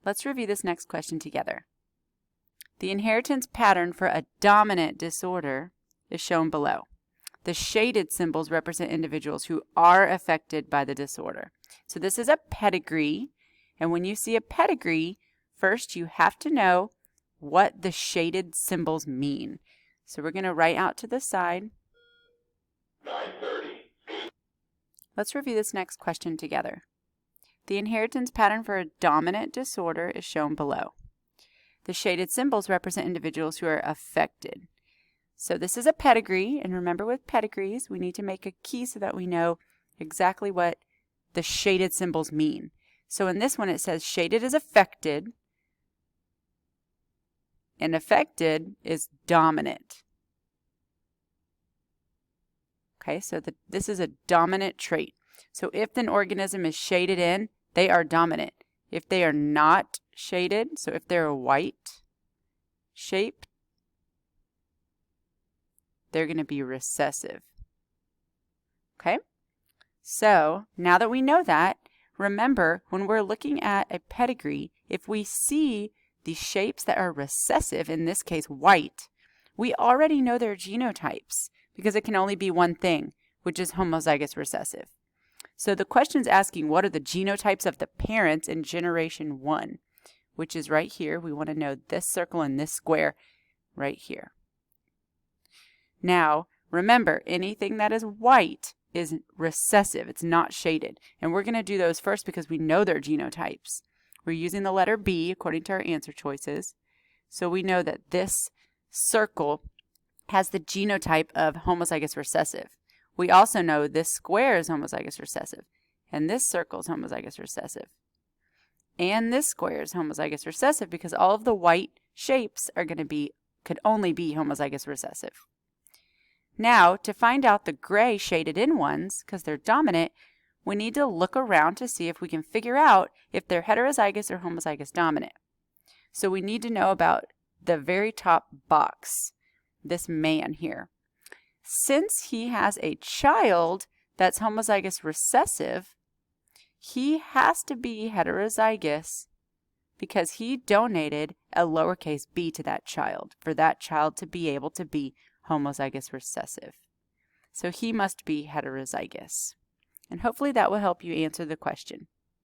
Let's review this next question together. The inheritance pattern for a dominant disorder is shown below. The shaded symbols represent individuals who are affected by the disorder. So this is a pedigree, and when you see a pedigree, first you have to know what the shaded symbols mean. So we're going to write out to the side. 9:30. Let's review this next question together. The inheritance pattern for a dominant disorder is shown below. The shaded symbols represent individuals who are affected. So this is a pedigree, and remember with pedigrees, we need to make a key so that we know exactly what the shaded symbols mean. So in this one it says shaded is affected, and affected is dominant. Okay, so this is a dominant trait. So if an organism is shaded in, they are dominant. If they are not shaded, so if they're a white shape, they're going to be recessive. Okay, so now that we know that, remember when we're looking at a pedigree, if we see the shapes that are recessive, in this case white, we already know their genotypes because it can only be one thing, which is homozygous recessive. So the question's asking what are the genotypes of the parents in generation 1, which is right here. We want to know this circle and this square right here. Now, remember, anything that is white is recessive. It's not shaded. And we're going to do those first because we know their genotypes. We're using the letter B according to our answer choices. So we know that this circle has the genotype of homozygous recessive. We also know this square is homozygous recessive. And this circle is homozygous recessive. And this square is homozygous recessive because all of the white shapes are going to could only be homozygous recessive. Now, to find out the gray shaded in ones, because they're dominant, we need to look around to see if we can figure out if they're heterozygous or homozygous dominant. So we need to know about the very top box, this man here. Since he has a child that's homozygous recessive, he has to be heterozygous because he donated a lowercase b to that child for that child to be able to be homozygous recessive. So he must be heterozygous. And hopefully that will help you answer the question.